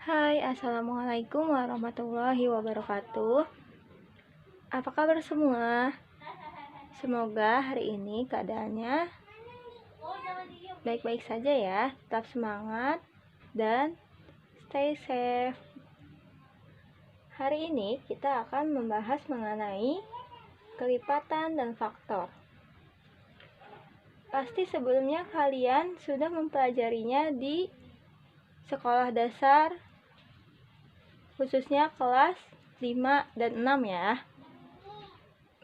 Hai, assalamualaikum warahmatullahi wabarakatuh. Apa kabar semua? Semoga hari ini keadaannya baik-baik saja ya. Tetap semangat dan stay safe. Hari ini kita akan membahas mengenai kelipatan dan faktor. Pasti sebelumnya kalian sudah mempelajarinya di sekolah dasar, khususnya kelas 5 dan 6 ya.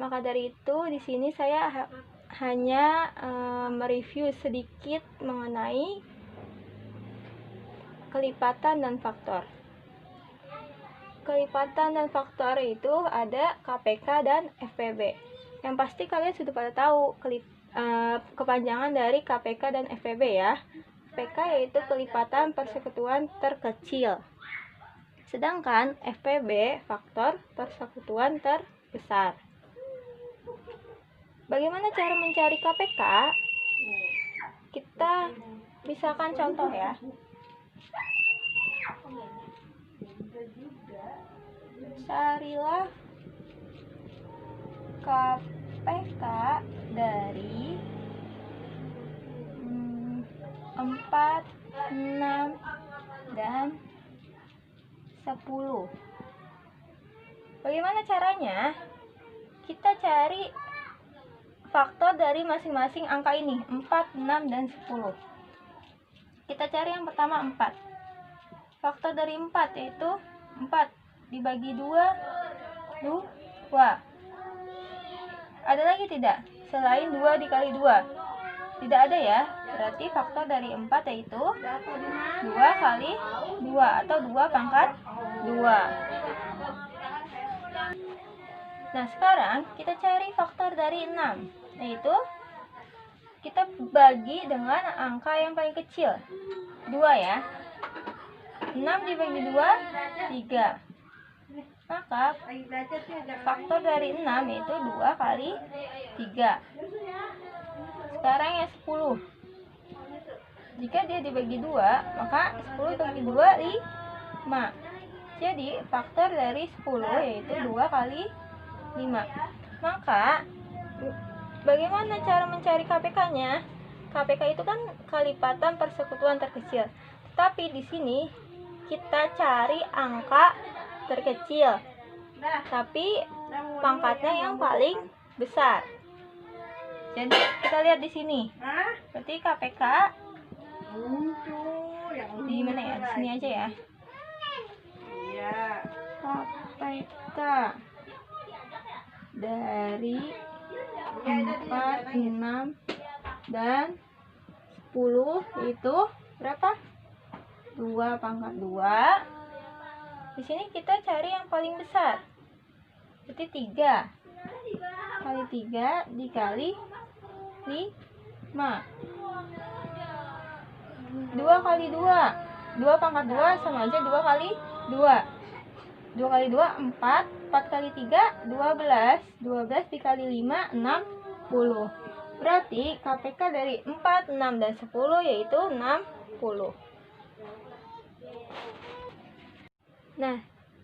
Maka dari itu di sini saya hanya mereview sedikit mengenai kelipatan dan faktor. Kelipatan dan faktor itu ada KPK dan FPB. Yang pasti kalian sudah pada tahu kepanjangan dari KPK dan FPB ya. KPK yaitu kelipatan persekutuan terkecil. Sedangkan FPB faktor persekutuan terbesar. Bagaimana cara mencari KPK? Kita misalkan contoh ya. Carilah KPK dari 4, 6, dan 10. Bagaimana caranya? Kita cari faktor dari masing-masing angka ini, 4, 6, dan 10. Kita cari yang pertama 4. Faktor dari 4 yaitu 4 dibagi 2, 2. Ada lagi tidak? Selain 2 dikali 2. Tidak ada ya. Berarti faktor dari 4 yaitu 2 kali 2 atau 2 pangkat 2. Nah, sekarang kita cari faktor dari 6, yaitu kita bagi dengan angka yang paling kecil, 2 ya. 6 dibagi 2, 3. Maka faktor dari 6 yaitu 2 kali 3. Sekarang yang 10. Jika dia dibagi 2, maka 10 dibagi 2, 5. Jadi faktor dari 10 yaitu 2 kali 5. Maka bagaimana cara mencari KPK-nya? KPK itu kan kelipatan persekutuan terkecil. Tetapi di sini kita cari angka terkecil, tapi pangkatnya yang paling besar. Jadi kita lihat di sini. Berarti KPK di mana ya? Di sini aja ya. KPK dari 4, 6, dan 10 itu berapa? 2 pangkat 2. Di sini kita cari yang paling besar. Berarti 3 kali 3 dikali 5. 2 kali 2. 2 pangkat 2 sama aja 2 kali 2. 2 kali 2, 4. 4 kali 3, 12. 12 dikali 5, 60. Berarti KPK dari 4, 6, dan 10 yaitu 60. Nah,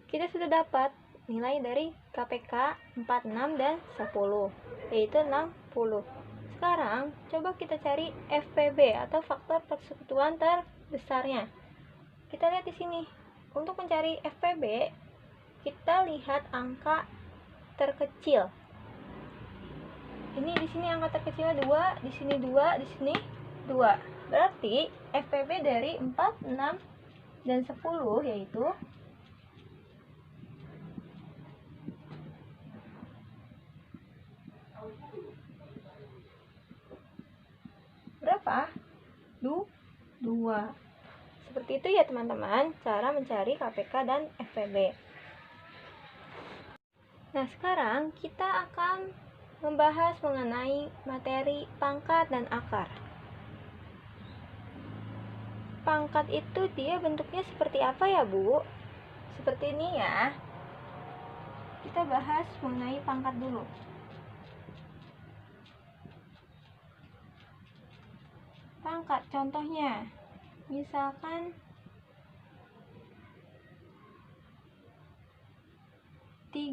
kita sudah dapat nilai dari KPK 4, 6, dan 10, yaitu 60. Sekarang, coba kita cari FPB atau faktor persekutuan terbesarnya. Kita lihat di sini. Untuk mencari FPB, kita lihat angka terkecil. Ini di sini angka terkecilnya 2, di sini 2, di sini 2. Berarti FPB dari 4, 6, dan 10 yaitu berapa? 2. Seperti itu ya teman-teman, cara mencari KPK dan FPB. Nah, sekarang kita akan membahas mengenai materi pangkat dan akar. Pangkat itu dia bentuknya seperti apa ya, Bu? Seperti ini ya. Kita bahas mengenai pangkat dulu. Pangkat contohnya, misalkan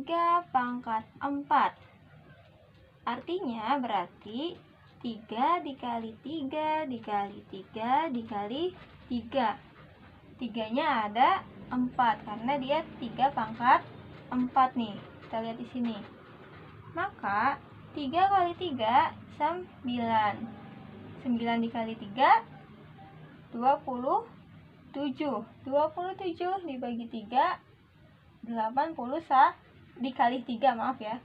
3 pangkat 4. Artinya berarti 3 dikali 3 dikali 3 dikali 3. 3-nya ada 4 karena dia 3 pangkat 4 nih. Kita lihat di sini. Maka 3 kali 3 9. 9 dikali 3 27. 27 dibagi 3 dikali 3, maaf ya.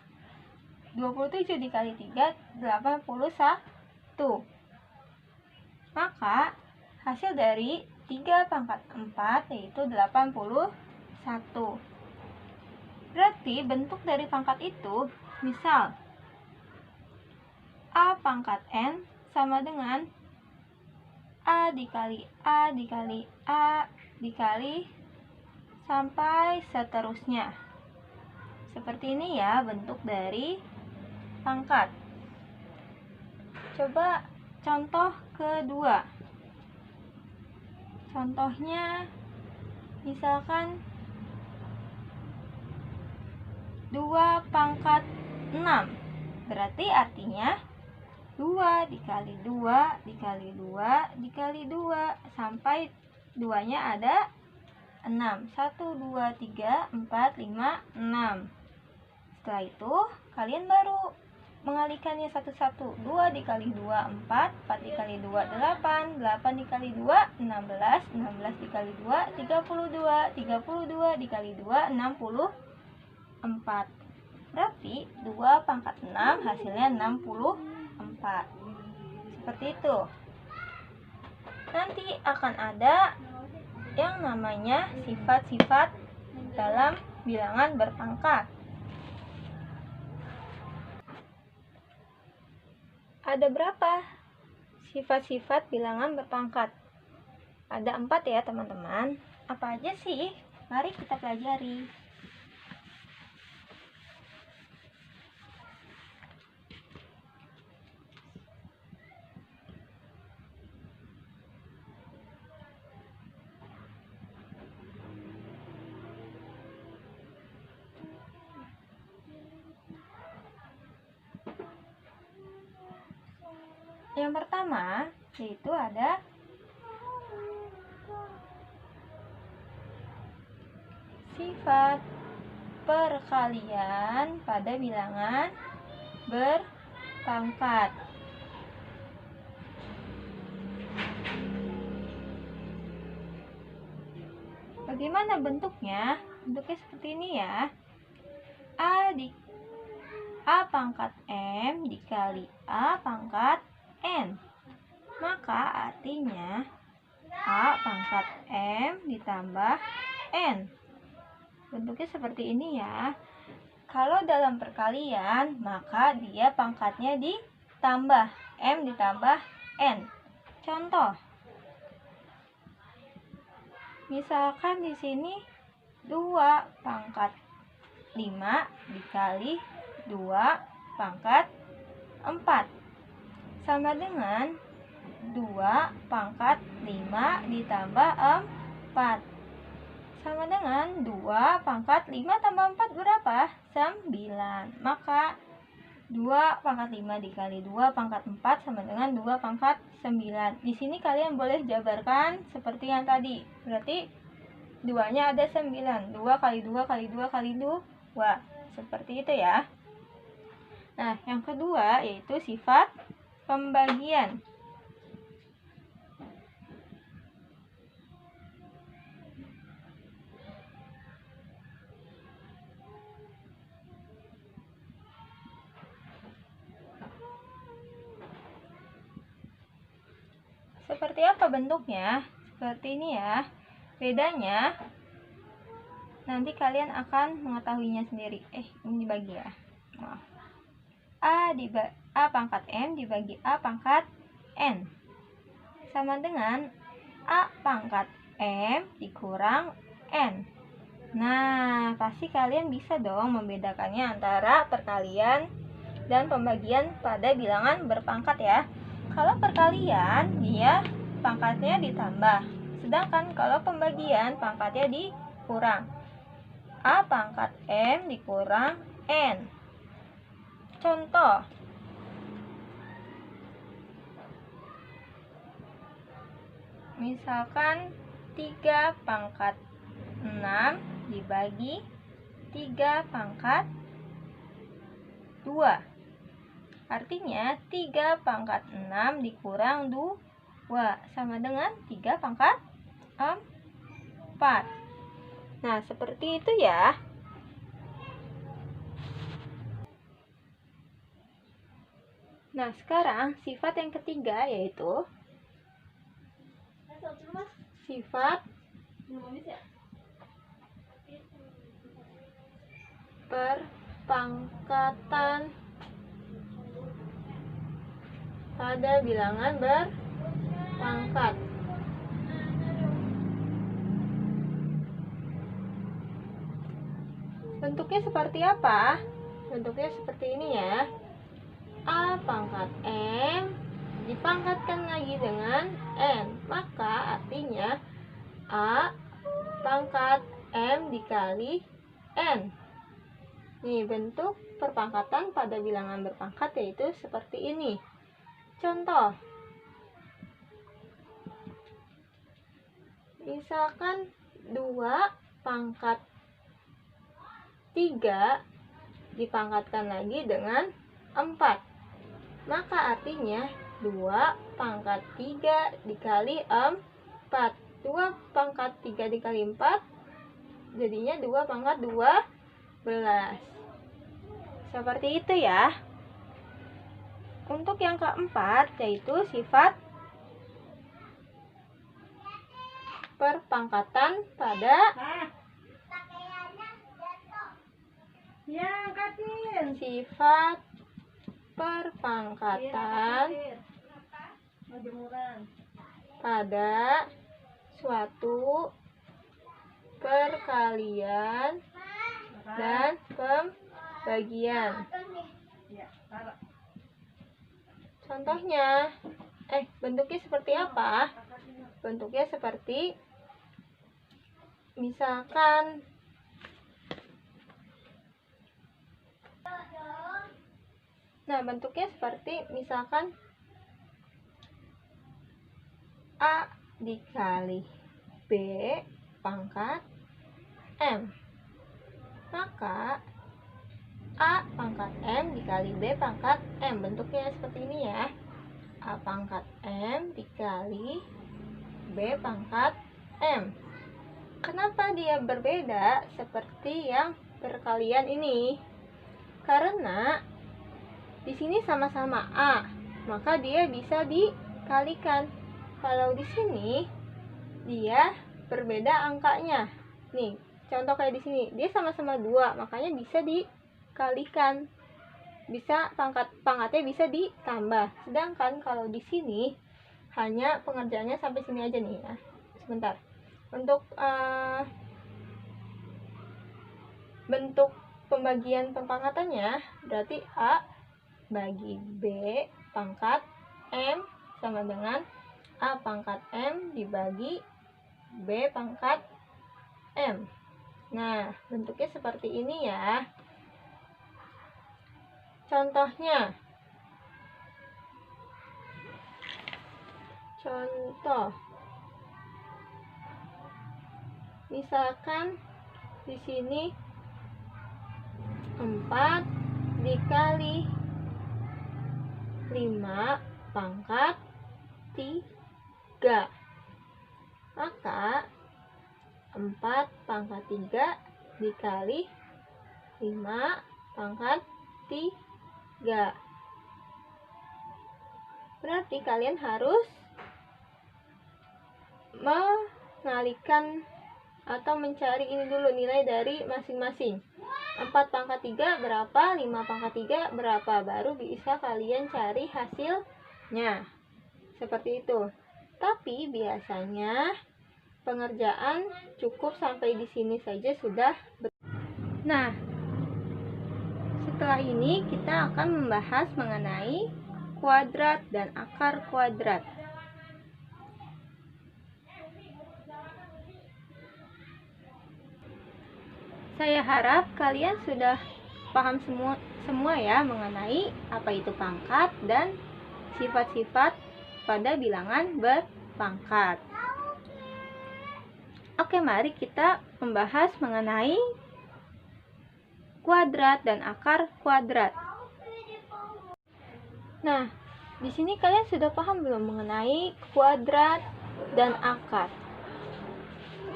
27 dikali 3 81. Maka hasil dari 3 pangkat 4 yaitu 81. Berarti bentuk dari pangkat itu, misal A pangkat N sama dengan A dikali A dikali A dikali sampai seterusnya. Seperti ini ya bentuk dari pangkat. Coba contoh kedua. Contohnya misalkan 2 pangkat 6. Berarti artinya 2 dikali 2 dikali 2 dikali 2 sampai 2-nya ada 6. 1, 2, 3, 4, 5, 6. Setelah itu kalian baru mengalikannya satu-satu. 2 dikali 2 4, 4 dikali 2 8, 8 dikali 2 16, 16 dikali 2 32, 32 dikali 2 64. Berarti 2 pangkat 6 hasilnya 64. Seperti itu. Nanti akan ada yang namanya sifat-sifat dalam bilangan berpangkat. Ada berapa sifat-sifat bilangan berpangkat? Ada 4 ya teman-teman. Apa aja sih? Mari kita pelajari. Yang pertama yaitu ada sifat perkalian pada bilangan berpangkat. Bagaimana bentuknya? Bentuknya seperti ini ya. A pangkat M dikali A pangkat N. Maka artinya A pangkat M ditambah N. Bentuknya seperti ini ya. Kalau dalam perkalian, maka dia pangkatnya ditambah. M ditambah N. Contoh. Misalkan di sini 2 pangkat 5 dikali 2 pangkat 4. Sama dengan 2 pangkat 5 ditambah 4. Sama dengan 2 pangkat 5 tambah 4 berapa? 9. Maka 2 pangkat 5 dikali 2 pangkat 4 sama dengan 2 pangkat 9. Di sini kalian boleh jabarkan seperti yang tadi. Berarti 2-nya ada 9. 2 kali 2 kali 2 kali 2. Seperti itu ya. Nah, yang kedua yaitu sifat pembagian. Seperti apa bentuknya? Seperti ini ya. Bedanya nanti kalian akan mengetahuinya sendiri. Ini dibagi ya. Maaf. A pangkat M dibagi A pangkat N sama dengan A pangkat M dikurang N. Nah, pasti kalian bisa dong membedakannya antara perkalian dan pembagian pada bilangan berpangkat ya. Kalau perkalian, dia pangkatnya ditambah. Sedangkan kalau pembagian, pangkatnya dikurang. A pangkat M dikurang N. Contoh, misalkan 3 pangkat 6 dibagi 3 pangkat 2. Artinya 3 pangkat 6 dikurang 2 sama dengan 3 pangkat 4. Nah, seperti itu ya. Nah, sekarang sifat yang ketiga yaitu sifat perpangkatan pada bilangan berpangkat. Bentuknya seperti apa? Bentuknya seperti ini ya. A pangkat M dipangkatkan lagi dengan N. Maka artinya A pangkat M dikali N. Nih, bentuk perpangkatan pada bilangan berpangkat yaitu seperti ini. Contoh, misalkan 2 pangkat 3 dipangkatkan lagi dengan 4. Maka artinya 2 pangkat 3 dikali 4. 2 pangkat 3 dikali 4 jadinya 2 pangkat 12. Seperti itu ya. Untuk yang keempat yaitu sifat perpangkatan pada sifat perpangkatan pada suatu perkalian dan pembagian. Contohnya, bentuknya seperti apa? Bentuknya seperti misalkan A dikali B pangkat M. Maka A pangkat M dikali B pangkat M. Bentuknya seperti ini ya. A pangkat M dikali B pangkat M. Kenapa dia berbeda seperti yang perkalian ini? Karena di sini sama-sama A, maka dia bisa dikalikan. Kalau di sini dia berbeda angkanya. Nih, contoh kayak di sini, dia sama-sama 2, makanya bisa dikalikan. Bisa pangkatnya bisa ditambah. Sedangkan kalau di sini hanya pengerjaannya sampai sini aja nih ya. Sebentar. Untuk bentuk pembagian perpangkatannya berarti A bagi B pangkat M sama dengan A pangkat M dibagi B pangkat M. Nah, bentuknya seperti ini ya. Contohnya, misalkan di sini 4 dikali 5 pangkat 3. Maka 4 pangkat 3 dikali 5 pangkat 3. Berarti kalian harus mengalihkan atau mencari ini dulu nilai dari masing-masing. 4 pangkat 3 berapa, 5 pangkat 3 berapa, baru bisa kalian cari hasilnya. Seperti itu. Tapi biasanya pengerjaan cukup sampai di sini saja sudah. Nah, setelah ini kita akan membahas mengenai kuadrat dan akar kuadrat. Saya harap kalian sudah paham semua ya mengenai apa itu pangkat dan sifat-sifat pada bilangan berpangkat. Oke, mari kita membahas mengenai kuadrat dan akar kuadrat. Nah, di sini kalian sudah paham belum mengenai kuadrat dan akar?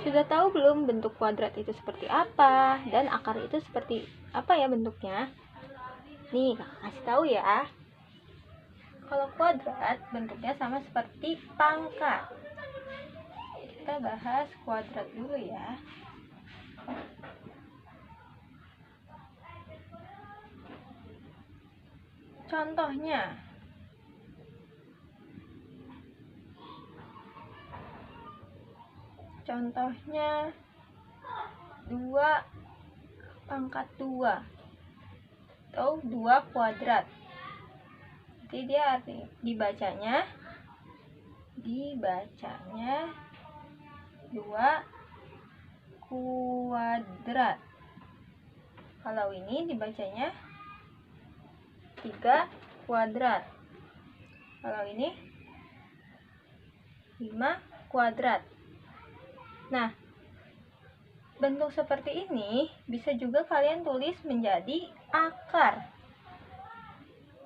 Sudah tahu belum bentuk kuadrat itu seperti apa dan akar itu seperti apa ya bentuknya? Nih, kakak kasih tahu ya. Kalau kuadrat bentuknya sama seperti pangkat. Kita bahas kuadrat dulu ya. Contohnya, Contohnya 2 pangkat 2 atau 2 kuadrat. Jadi dia dibacanya 2 kuadrat. Kalau ini dibacanya 3 kuadrat. Kalau ini 5 kuadrat. Nah, bentuk seperti ini bisa juga kalian tulis menjadi akar.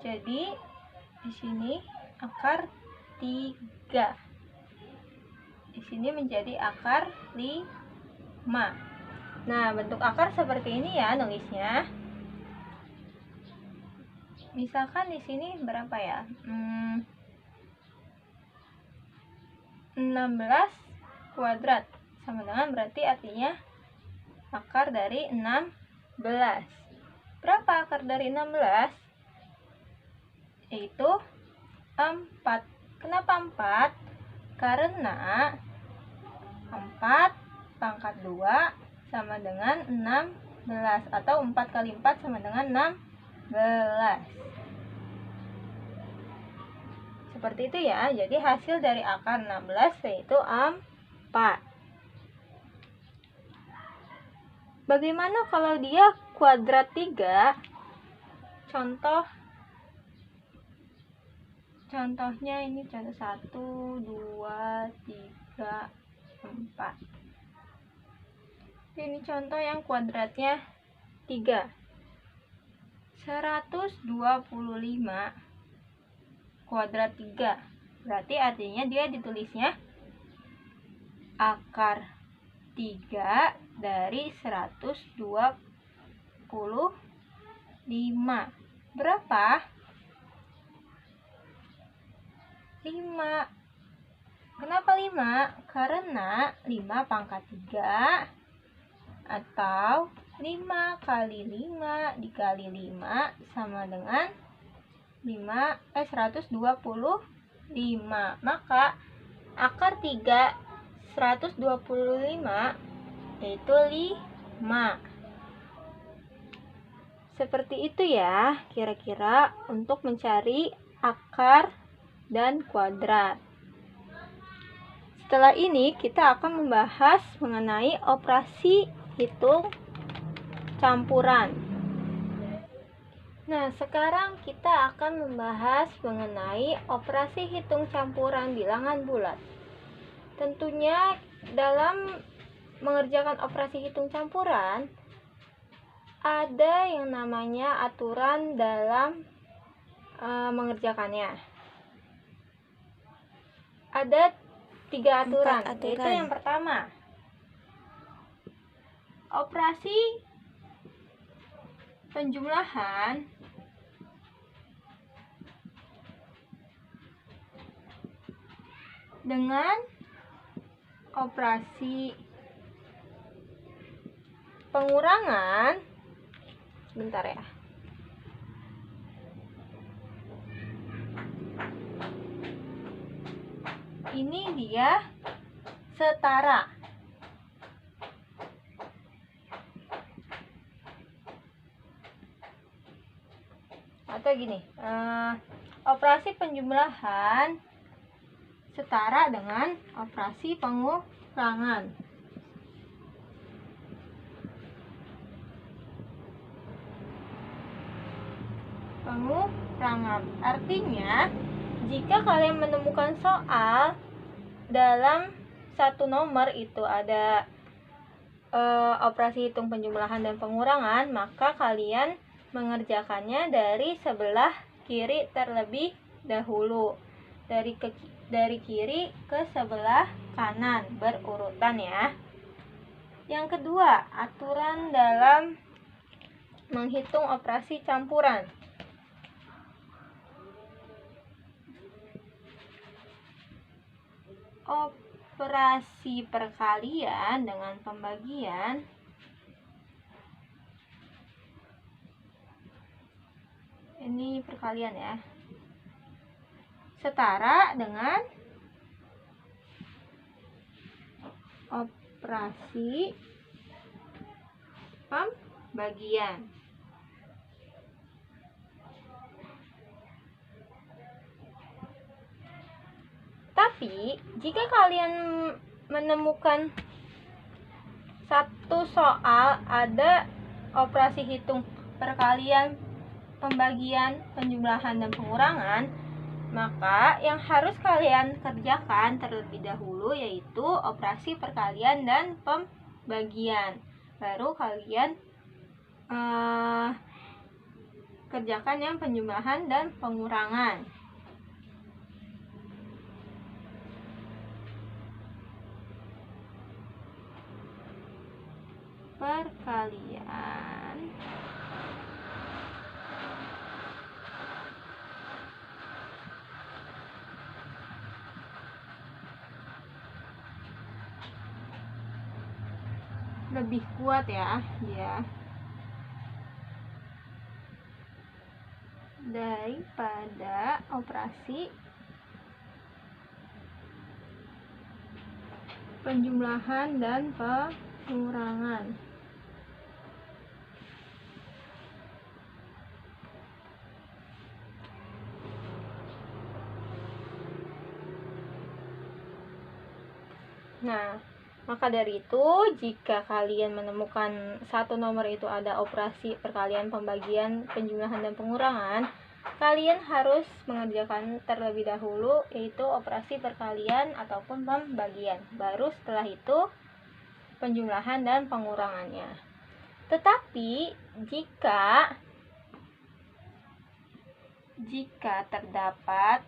Jadi di sini akar 3. Di sini menjadi akar 5. Nah, bentuk akar seperti ini ya nulisnya. Misalkan di sini berapa ya? 16 kuadrat. Sama dengan berarti artinya akar dari 16. Berapa akar dari 16? Yaitu 4. Kenapa 4? Karena 4 pangkat 2 sama dengan 16 atau 4 kali 4 sama dengan 16. Seperti itu ya. Jadi hasil dari akar 16 yaitu 4. Bagaimana kalau dia kuadrat 3? Contohnya ini contoh 1, 2, 3, 4. Ini contoh yang kuadratnya 3. 125 kuadrat 3. Berarti artinya dia ditulisnya akar 3 dari 125. Berapa? 5. Kenapa 5? Karena 5 pangkat 3 atau 5 kali 5 dikali 5 sama dengan 125. Maka akar 3 125 yaitu 5. Seperti itu ya kira-kira untuk mencari akar dan kuadrat. Setelah ini kita akan membahas mengenai operasi hitung campuran. Nah, sekarang kita akan membahas mengenai operasi hitung campuran bilangan bulat. Tentunya dalam mengerjakan operasi hitung campuran ada yang namanya aturan dalam mengerjakannya. Ada 3 aturan. Yaitu yang pertama, operasi penjumlahan dengan operasi pengurangan. Bentar ya. Ini dia setara. Atau gini, operasi penjumlahan setara dengan operasi pengurangan. pengurangan. Artinya, jika kalian menemukan soal dalam satu nomor itu ada operasi hitung penjumlahan dan pengurangan, maka kalian mengerjakannya dari sebelah kiri terlebih dahulu. Dari kiri ke sebelah kanan berurutan ya. Yang kedua, aturan dalam menghitung operasi campuran. Operasi perkalian dengan pembagian ini perkalian ya, setara dengan operasi pembagian. Tapi, jika kalian menemukan satu soal ada operasi hitung perkalian, pembagian, penjumlahan, dan pengurangan, maka yang harus kalian kerjakan terlebih dahulu yaitu operasi perkalian dan pembagian. Baru kalian kerjakan yang penjumlahan dan pengurangan. Perkalian lebih kuat ya dia daripada operasi penjumlahan dan pengurangan. Nah, maka dari itu, jika kalian menemukan satu nomor itu ada operasi perkalian, pembagian, penjumlahan, dan pengurangan, kalian harus mengerjakan terlebih dahulu yaitu operasi perkalian ataupun pembagian. Baru setelah itu penjumlahan dan pengurangannya. Tetapi jika terdapat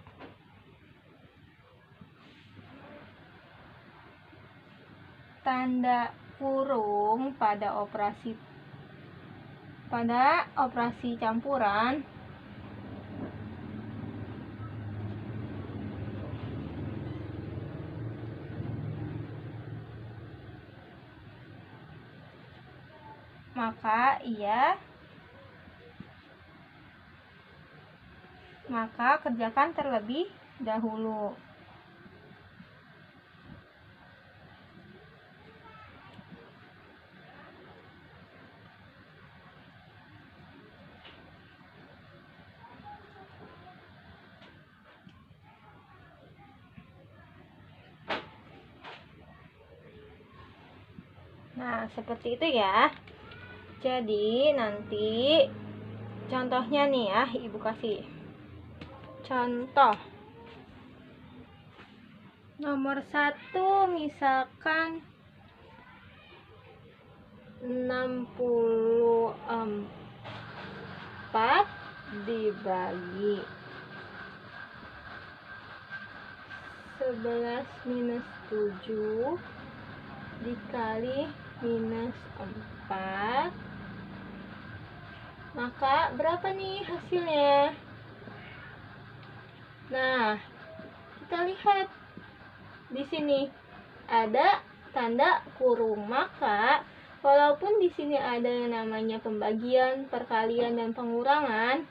tanda kurung pada operasi campuran, maka kerjakan terlebih dahulu. Nah, seperti itu ya. Jadi, nanti contohnya nih ya, Ibu kasih. Contoh. Nomor 1 misalkan 64 dibagi 11 minus 7 dikali minus 4, maka berapa nih hasilnya? Nah, kita lihat di sini ada tanda kurung, maka walaupun di sini ada yang namanya pembagian, perkalian, dan pengurangan,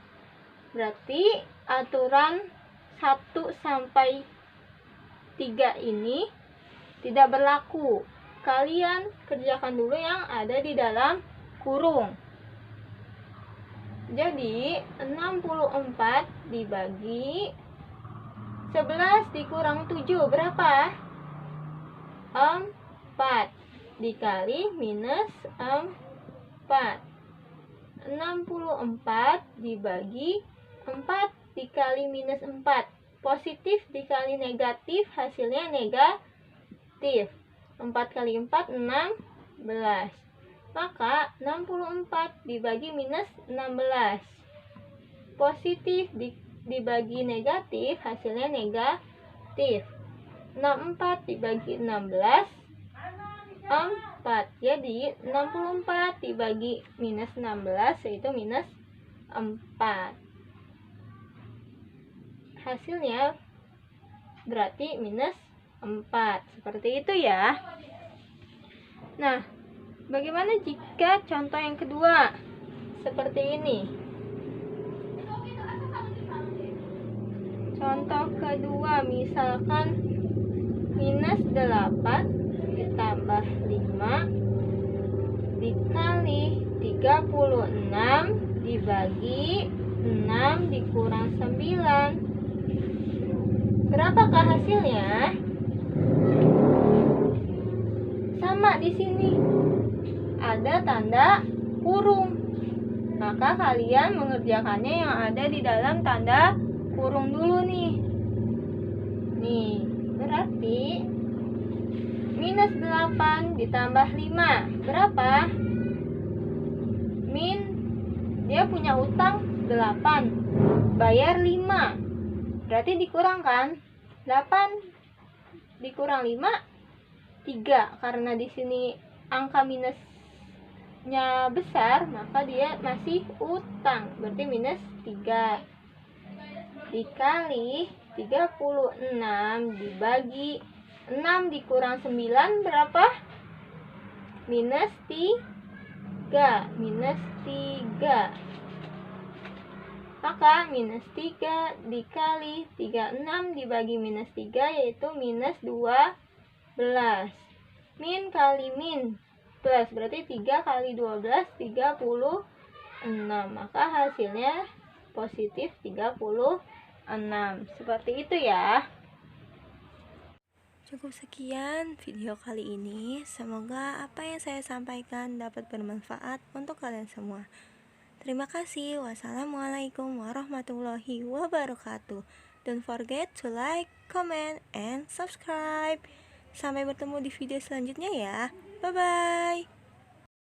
berarti aturan 1 sampai 3 ini tidak berlaku. Kalian kerjakan dulu yang ada di dalam kurung. Jadi 64 dibagi 11 dikurang 7 berapa? 4 dikali minus 4. 64 dibagi 4 dikali minus 4. Positif dikali negatif, hasilnya negatif. 4 kali 4, 16. Maka 64 dibagi minus 16. Positif dibagi negatif, hasilnya negatif. 64 dibagi 16, 4. Jadi 64 dibagi minus 16 yaitu minus 4. Hasilnya berarti minus 4. Seperti itu ya. Nah, bagaimana jika contoh yang kedua? Seperti ini. Contoh kedua, misalkan minus 8 ditambah 5 dikali 36 dibagi 6 dikurang 9. Berapakah hasilnya? Sama di sini. Ada tanda kurung. Maka kalian mengerjakannya yang ada di dalam tanda kurung dulu nih. Nih, berarti minus 8 ditambah 5 berapa? Dia punya utang 8, bayar 5. Berarti dikurangkan 8 dikurang 5, 3. Karena di sini angka minusnya besar, maka dia masih utang. Berarti minus 3 dikali 36 dibagi 6 dikurang 9 berapa? Minus 3. Maka minus 3 dikali 36 dibagi minus 3 yaitu minus 12. Min kali min plus, berarti 3 kali 12 36. Maka hasilnya positif 36. Seperti itu ya. Cukup sekian video kali ini. Semoga apa yang saya sampaikan dapat bermanfaat untuk kalian semua. Terima kasih. Wassalamualaikum warahmatullahi wabarakatuh. Don't forget to like, comment, and subscribe. Sampai bertemu di video selanjutnya ya. Bye-bye.